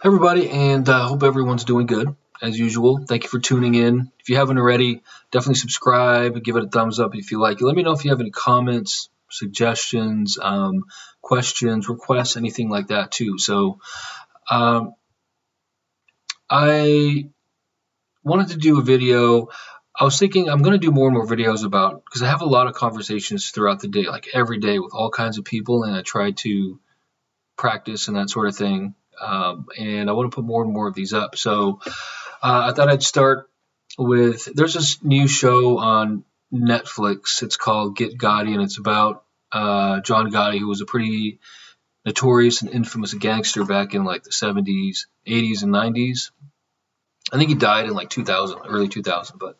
Everybody, and hope everyone's doing good as usual. Thank you for tuning in. If you haven't already, definitely subscribe, give it a thumbs up if you like it. Let me know if you have any comments, suggestions, questions, requests, anything like that too. So um, I wanted to do a video. I was thinking I'm going to do more and more videos about, because I have a lot of conversations throughout the day, like every day with all kinds of people, and I try to practice and that sort of thing. And I want to put more and more of these up. So I thought I'd start with, there's this new show on Netflix. It's called Get Gotti, and it's about John Gotti, who was a pretty notorious and infamous gangster back in like the 70s, 80s, and 90s. I think he died in like 2000, early 2000. But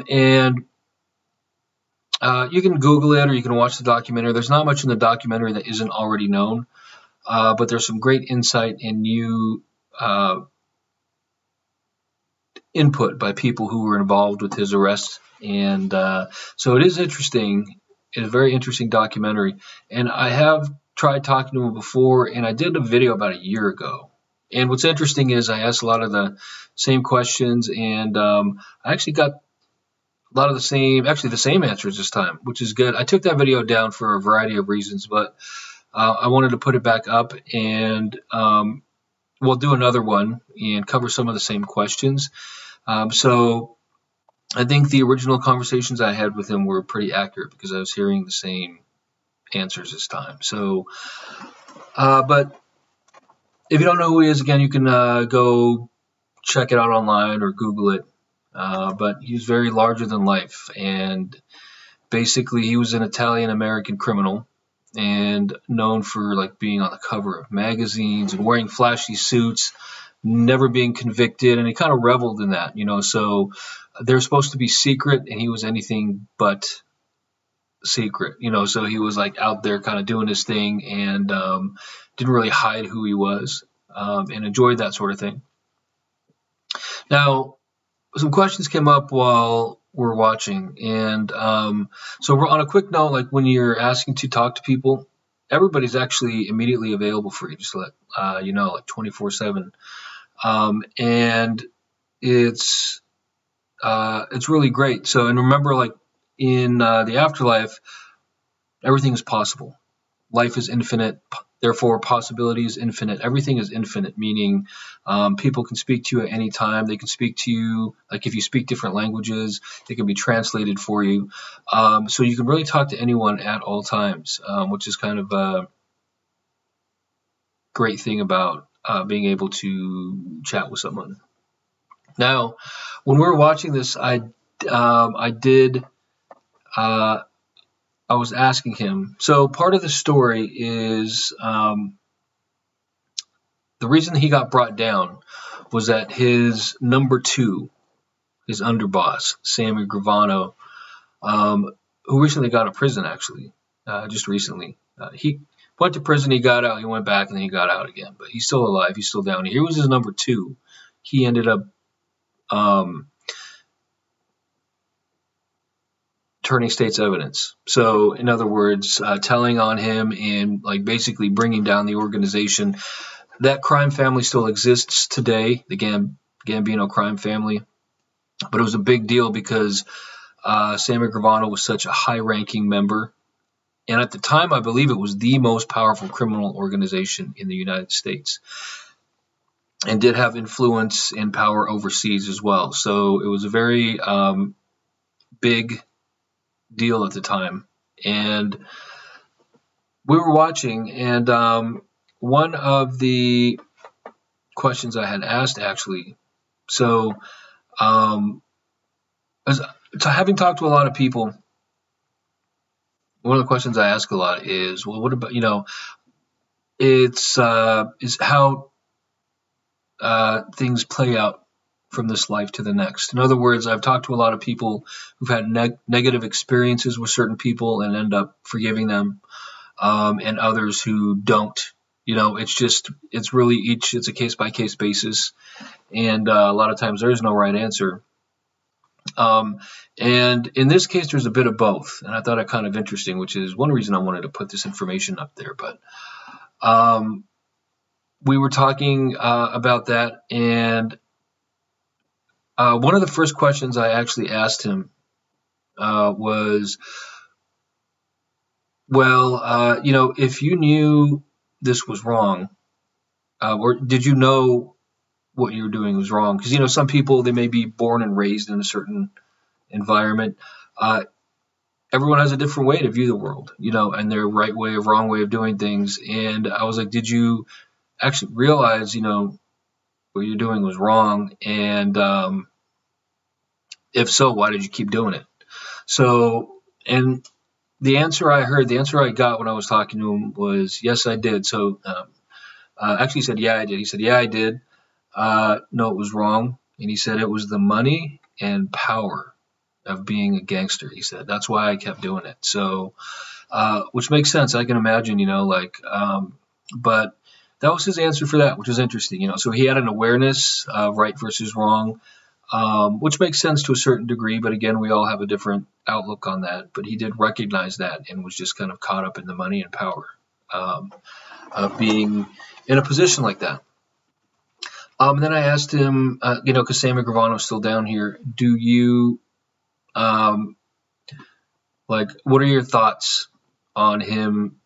and you can Google it or you can watch the documentary. There's not much in the documentary that isn't already known, but there's some great insight and new input by people who were involved with his arrest. And so it is interesting. It's a very interesting documentary. And I have tried talking to him before, and I did a video about a year ago. And what's interesting is I asked a lot of the same questions, and I actually got a lot of the same answers this time, which is good. I took that video down for a variety of reasons, but I wanted to put it back up, and we'll do another one and cover some of the same questions. So I think the original conversations I had with him were pretty accurate because I was hearing the same answers this time. So, but if you don't know who he is, again, you can go check it out online or Google it. But he's very larger than life, and basically he was an Italian-American criminal and known for like being on the cover of magazines and wearing flashy suits, never being convicted, and he kind of reveled in that, so they're supposed to be secret, and he was anything but secret, so he was like out there kind of doing his thing, and didn't really hide who he was, and enjoyed that sort of thing. Now, some questions came up while we're watching, and so we're on a quick note, like when you're asking to talk to people, everybody's actually immediately available for you, just to let like 24/7, and it's really great. So, and remember, like in the afterlife, everything is possible. Life is infinite, therefore possibility is infinite. Everything is infinite, meaning people can speak to you at any time. They can speak to you, like if you speak different languages, they can be translated for you. So you can really talk to anyone at all times, which is kind of a great thing about being able to chat with someone. Now, when we were watching this, I was asking him. So part of the story is the reason he got brought down was that his number two, his underboss, Sammy Gravano, who recently got out of prison, actually, just recently. He went to prison, he got out, he went back, and then he got out again. But he's still alive, he's still down here. He was his number two. He ended up turning state's evidence. So, in other words, telling on him and like basically bringing down the organization. That crime family still exists today, the Gambino crime family. But it was a big deal because Sammy Gravano was such a high-ranking member. And at the time, I believe it was the most powerful criminal organization in the United States, and did have influence and power overseas as well. So it was a very big deal at the time. And we were watching, and one of the questions I had asked, actually, so having talked to a lot of people, one of the questions I ask a lot is, well, what about, it's is how things play out from this life to the next. In other words, I've talked to a lot of people who've had negative experiences with certain people and end up forgiving them, and others who don't. It's really it's a case-by-case basis, and a lot of times there is no right answer. And in this case, there's a bit of both, and I thought it kind of interesting, which is one reason I wanted to put this information up there. But we were talking about that, and one of the first questions I actually asked him was, well, if you knew this was wrong, or did you know what you were doing was wrong? Because some people, they may be born and raised in a certain environment. Uh, Everyone has a different way to view the world, and their right way or wrong way of doing things. And I was like, did you actually realize, what you're doing was wrong? And if so, why did you keep doing it? So, and the answer I got when I was talking to him was, yes, I did. So, actually, he said, yeah, I did. He said, yeah, I did. No, it was wrong. And he said it was the money and power of being a gangster. He said that's why I kept doing it. So, which makes sense. I can imagine, but that was his answer for that, which is interesting. So he had an awareness of right versus wrong, which makes sense to a certain degree. But again, we all have a different outlook on that. But he did recognize that and was just kind of caught up in the money and power of being in a position like that. And then I asked him, because Sammy Gravano's still down here, do you, what are your thoughts on him,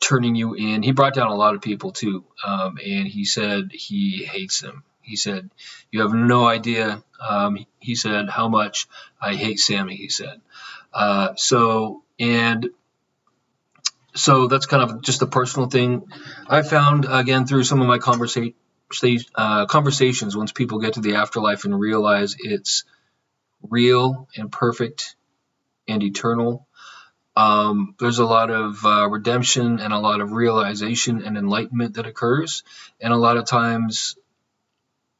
turning you in? He brought down a lot of people too, and he said he hates them. He said, you have no idea, he said, how much I hate Sammy, he said. So that's kind of just a personal thing. I found, again, through some of my conversations, once people get to the afterlife and realize it's real and perfect and eternal, there's a lot of redemption and a lot of realization and enlightenment that occurs. And a lot of times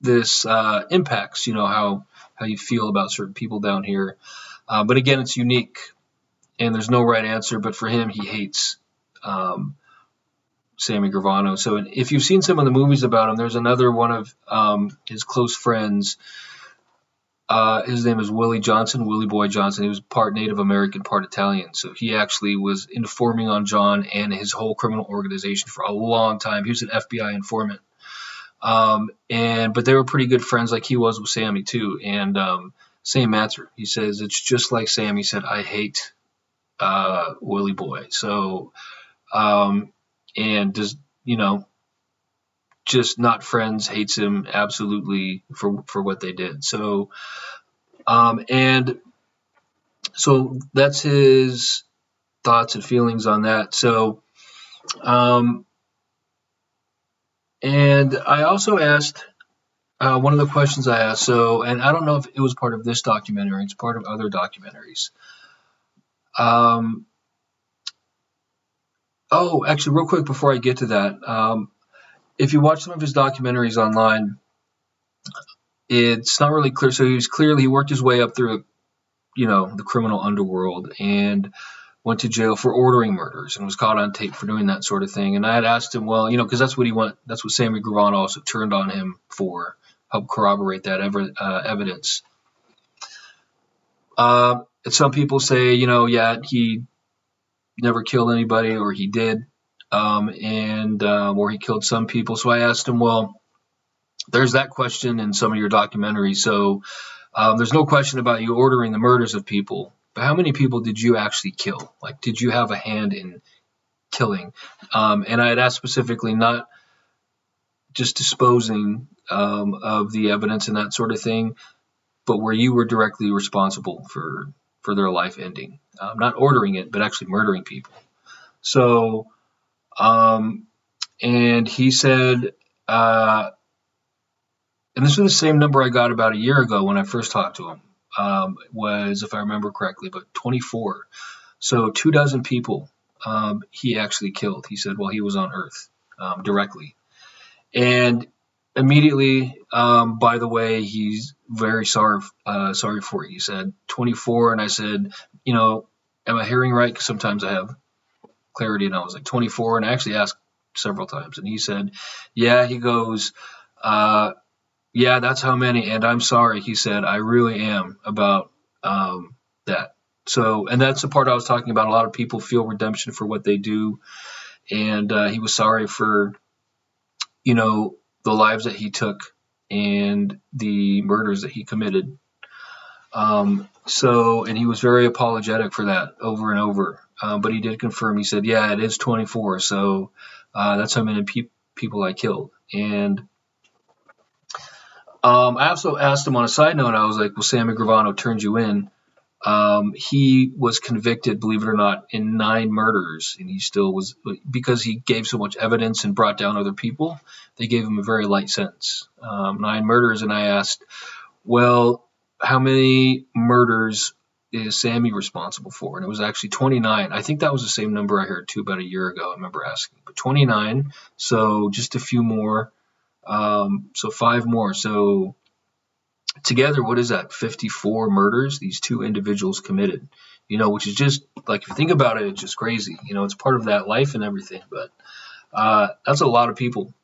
this impacts, how you feel about certain people down here. But again, it's unique and there's no right answer. But for him, he hates Sammy Gravano. So if you've seen some of the movies about him, there's another one of his close friends. His name is Willie Boy Johnson. He was part Native American, part Italian. So he actually was informing on John and his whole criminal organization for a long time. He was an FBI informant. But they were pretty good friends, like he was with Sammy too. And same answer. He says it's just like Sam. He said, I hate Willie Boy. So and just just not friends, hates him absolutely for what they did. So and so that's his thoughts and feelings on that. So and I also asked one of the questions I asked, and I don't know if it was part of this documentary, it's part of other documentaries. Actually, real quick before I get to that, if you watch some of his documentaries online, it's not really clear. So he worked his way up through, the criminal underworld and went to jail for ordering murders and was caught on tape for doing that sort of thing. And I had asked him, well, because that's what Sammy Gravano also turned on him for, help corroborate that evidence. Some people say, he never killed anybody, or he did, or he killed some people. So I asked him, well, there's that question in some of your documentaries. So there's no question about you ordering the murders of people, but how many people did you actually kill? Like, did you have a hand in killing? And I had asked specifically, not just disposing of the evidence and that sort of thing, but where you were directly responsible for their life ending, not ordering it, but actually murdering people. So, and he said, and this was the same number I got about a year ago when I first talked to him, was, if I remember correctly, but 24. So 24 people he actually killed, he said, while he was on Earth, directly. And immediately, by the way, he's very sorry for it. He said 24, and I said, am I hearing right? Because sometimes I have clarity, and I was like 24, and I actually asked several times, and he said, yeah. He goes, yeah, that's how many, and I'm sorry. He said, I really am about that. So, and that's the part I was talking about. A lot of people feel redemption for what they do, and he was sorry for the lives that he took and the murders that he committed. And he was very apologetic for that over and over. But he did confirm. He said, "Yeah, it is 24. So that's how many people I killed." And I also asked him on a side note. I was like, "Well, Sammy Gravano turned you in." He was convicted, believe it or not, in 9 murders, and he still was, because he gave so much evidence and brought down other people. They gave him a very light sentence, 9 murders. And I asked, well, how many murders is Sammy responsible for? And it was actually 29. I think that was the same number I heard too about a year ago. I remember asking, but 29. So just a few more. So 5 more. So together, what is that? 54 murders these 2 individuals committed. Which is just, like, if you think about it, it's just crazy. It's part of that life and everything. But that's a lot of people.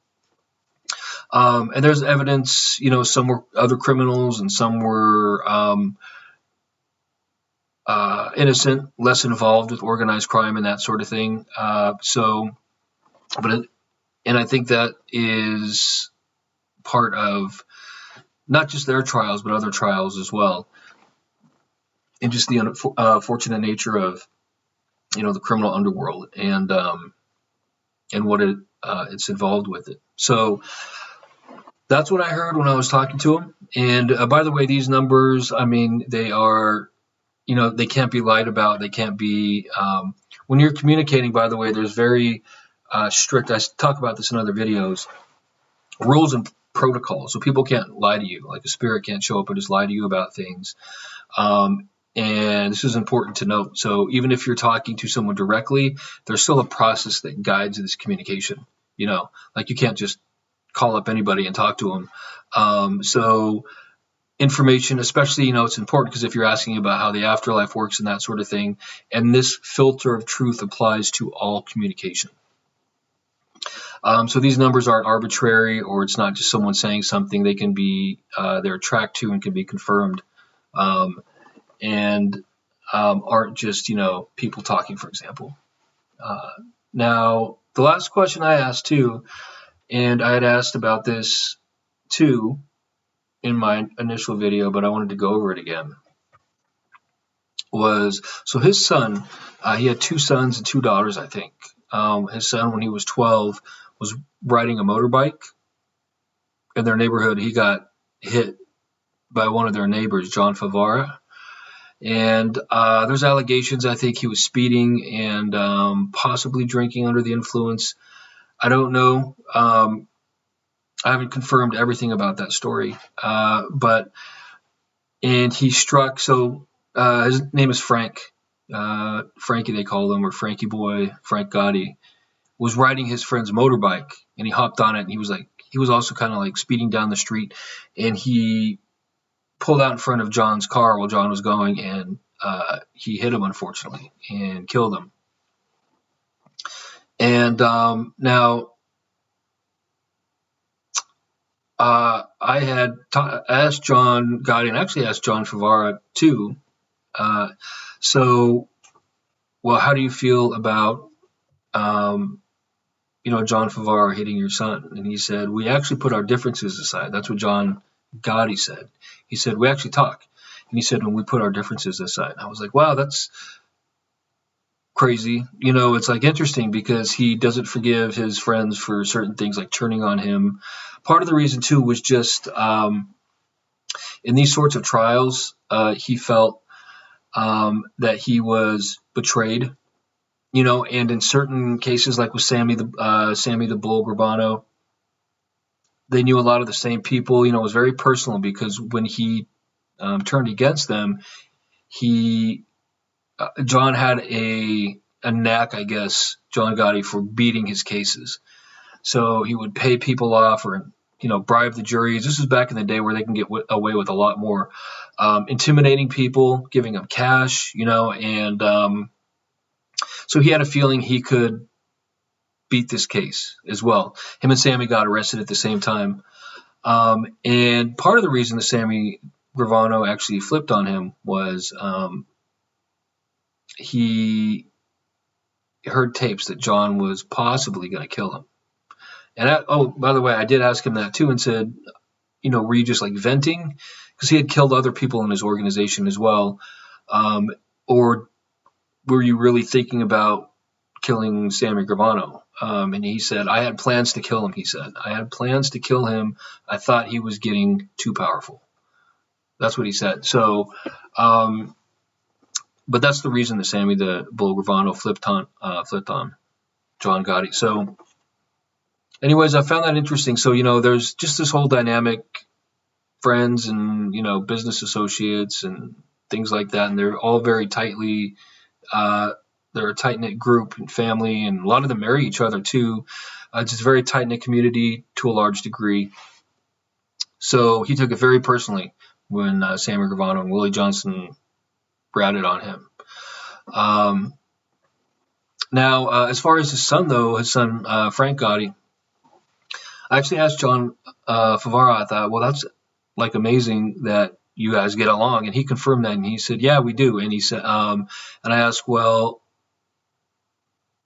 And there's evidence, some were other criminals and some were innocent, less involved with organized crime and that sort of thing. And I think that is part of not just their trials, but other trials as well. And just the unfortunate nature of, the criminal underworld and what it's involved with it. So that's what I heard when I was talking to him. And by the way, these numbers, they are, they can't be lied about. They can't be, when you're communicating, by the way, there's very strict, I talk about this in other videos, rules and protocols. So people can't lie to you. Like, a spirit can't show up and just lie to you about things. And this is important to note. So even if you're talking to someone directly, there's still a process that guides this communication. Like, you can't just call up anybody and talk to them. So information, especially, it's important because if you're asking about how the afterlife works and that sort of thing, and this filter of truth applies to all communication. So these numbers aren't arbitrary, or it's not just someone saying something. They can be, they're tracked to and can be confirmed, and aren't just, people talking, for example. Now, the last question I asked too, and I had asked about this too in my initial video, but I wanted to go over it again, was, so his son, he had 2 sons and 2 daughters, I think. His son, when he was 12, was riding a motorbike in their neighborhood. He got hit by one of their neighbors, John Favara. And there's allegations, I think he was speeding and possibly drinking under the influence. I don't know. I haven't confirmed everything about that story. And he struck, so his name is Frank. Frankie, they call him, or Frankie Boy, Frank Gotti, was riding his friend's motorbike, and he hopped on it, and he was also kind of like speeding down the street, and he pulled out in front of John's car while John was going, and he hit him, unfortunately, and killed him. And now, I had asked John Gotti, and actually asked John Favara too. Well, how do you feel about, John Favara hitting your son? And he said, we actually put our differences aside. That's what John Gotti said. He said, we actually talk. And he said, when we put our differences aside. I was like, wow, that's crazy. It's like interesting because he doesn't forgive his friends for certain things, like turning on him. Part of the reason too was just in these sorts of trials, he felt that he was betrayed, and in certain cases, like with Sammy the Bull Gravano, they knew a lot of the same people. It was very personal because when he turned against them, John had a knack, I guess, John Gotti, for beating his cases. So he would pay people off or, bribe the juries. This is back in the day where they can get away with a lot more. Intimidating people, giving them cash, and so he had a feeling he could beat this case as well. Him and Sammy got arrested at the same time. And part of the reason that Sammy Gravano actually flipped on him was he heard tapes that John was possibly going to kill him. And by the way, I did ask him that too, and said, were you just like venting? Because he had killed other people in his organization as well. Or were you really thinking about killing Sammy Gravano? And he said, I had plans to kill him, he said. I had plans to kill him. I thought he was getting too powerful. That's what he said. So, but that's the reason that Sammy the Bull Gravano flipped on John Gotti. So, anyways, I found that interesting. So, there's just this whole dynamic, friends and, business associates and things like that. And they're all very tightly, they're a tight-knit group and family, and a lot of them marry each other too. It's just a very tight-knit community to a large degree. So he took it very personally when Sammy Gravano and Willie Johnson ratted on him. Now, as far as his son, Frank Gotti, I actually asked John Favara. I thought, well, that's like amazing that you guys get along, and he confirmed that, and he said, yeah, we do. And he said, and I asked, well,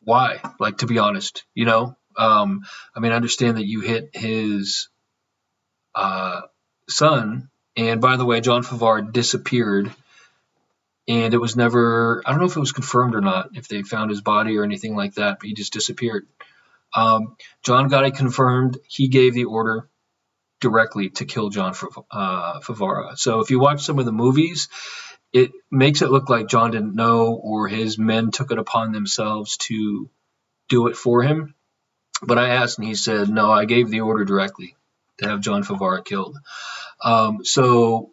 why? Like, to be honest, I understand that you hit his son, and by the way, John Favara disappeared, and it was never, I don't know if it was confirmed or not, if they found his body or anything like that, but he just disappeared. John Gotti confirmed he gave the order directly to kill John Favara. So if you watch some of the movies, it makes it look like John didn't know, or his men took it upon themselves to do it for him. But I asked, and he said, no, I gave the order directly to have John Favara killed. So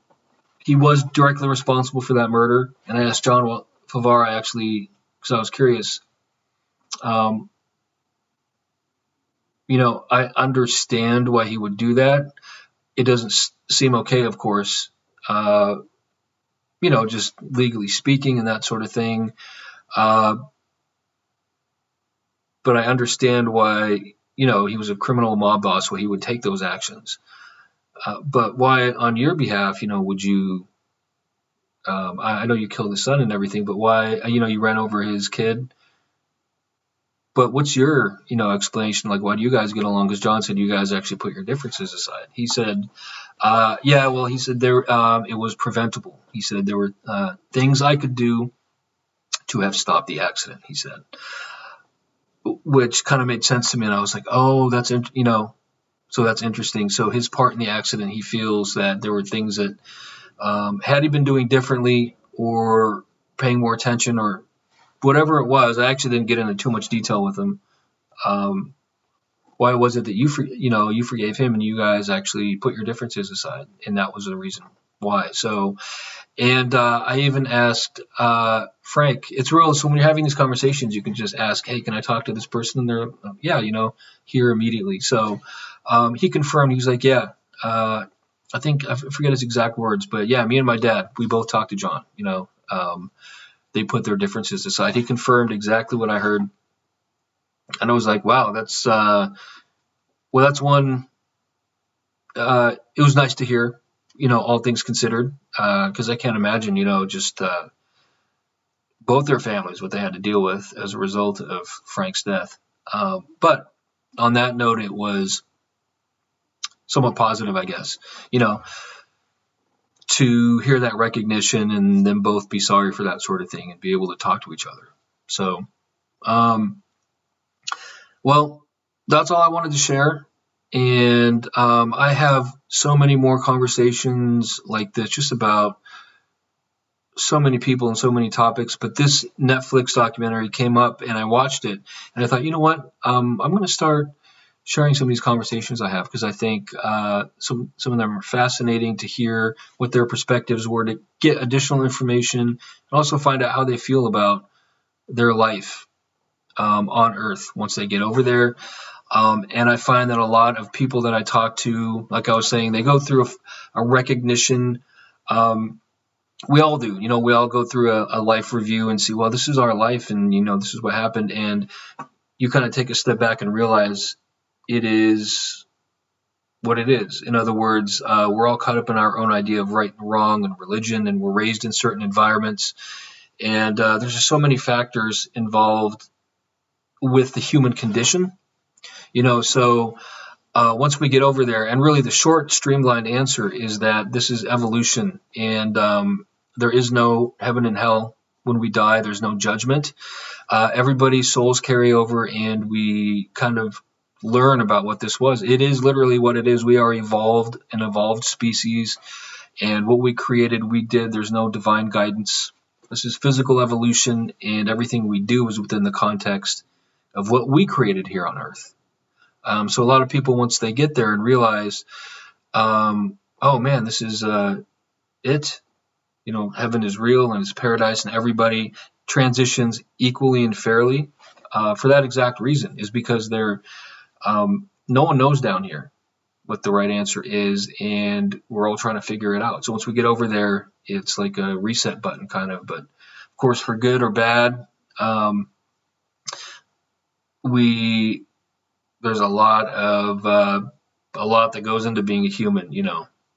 he was directly responsible for that murder. And I asked John Favara, actually, because I was curious, I understand why he would do that. It doesn't seem okay, of course, just legally speaking and that sort of thing. But I understand why, he was a criminal mob boss, why he would take those actions. But why, on your behalf, would you, I know you killed his son and everything, but why, you ran over his kid? But what's your, explanation? Like, why do you guys get along? Because John said you guys actually put your differences aside. He said, he said there, it was preventable. He said there were things I could do to have stopped the accident, he said, which kind of made sense to me. And I was like, oh, so that's interesting. So his part in the accident, he feels that there were things that had he been doing differently or paying more attention or whatever it was, I actually didn't get into too much detail with him. Why was it that you forgave him and you guys actually put your differences aside? And that was the reason why. So, and I even asked Frank, it's real. So when you're having these conversations, you can just ask, hey, can I talk to this person? And they're, yeah, here immediately. So he confirmed, he was like, yeah, I think, I forget his exact words, but yeah, me and my dad, we both talked to John, they put their differences aside. He confirmed exactly what I heard. And I was like, wow, that's one, it was nice to hear, all things considered, because I can't imagine, just both their families, what they had to deal with as a result of Frank's death. But on that note, it was somewhat positive, I guess, to hear that recognition and then both be sorry for that sort of thing and be able to talk to each other. So, well, that's all I wanted to share. And I have so many more conversations like this, just about so many people and so many topics. But this Netflix documentary came up and I watched it. And I thought, you know what? I'm going to start sharing some of these conversations I have, because I think some of them are fascinating to hear what their perspectives were, to get additional information and also find out how they feel about their life on Earth once they get over there. And I find that a lot of people that I talk to, like I was saying, they go through a recognition. We all do, we all go through a life review and see, well, this is our life and, this is what happened. And you kind of take a step back and realize it is what it is. In other words, we're all caught up in our own idea of right and wrong and religion, and we're raised in certain environments. And there's just so many factors involved with the human condition. So once we get over there, and really the short, streamlined answer is that this is evolution, and there is no heaven and hell when we die. There's no judgment. Everybody's souls carry over, and we kind of learn about what this was. It is literally what it is. We are an evolved species, and what we created, we did. There's no divine guidance. This is physical evolution, and everything we do is within the context of what we created here on Earth. So a lot of people, once they get there and realize, oh man, this is it. Heaven is real and it's paradise, and everybody transitions equally and fairly for that exact reason, is because no one knows down here what the right answer is, and we're all trying to figure it out. So once we get over there, it's like a reset button kind of. But of course, for good or bad, there's a lot that goes into being a human,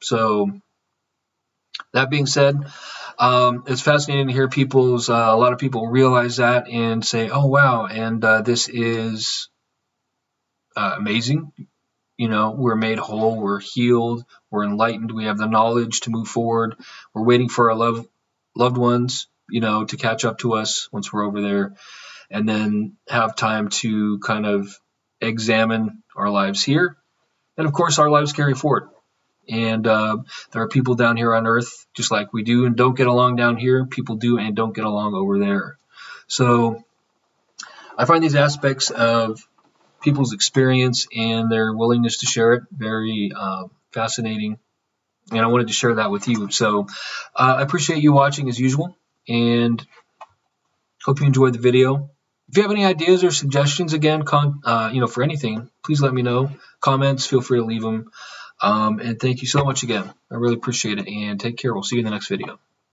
So that being said, it's fascinating to hear a lot of people realize that and say, oh, wow. And this is amazing. We're made whole, we're healed, we're enlightened, we have the knowledge to move forward. We're waiting for our loved ones, to catch up to us once we're over there, and then have time to kind of examine our lives here. And of course, our lives carry forward. And there are people down here on Earth, just like we do and don't get along down here. People do and don't get along over there. So I find these aspects of people's experience and their willingness to share it very fascinating. And I wanted to share that with you. So I appreciate you watching as usual, and hope you enjoyed the video. If you have any ideas or suggestions, again, for anything, please let me know. Comments, feel free to leave them. And thank you so much again. I really appreciate it. And take care. We'll see you in the next video.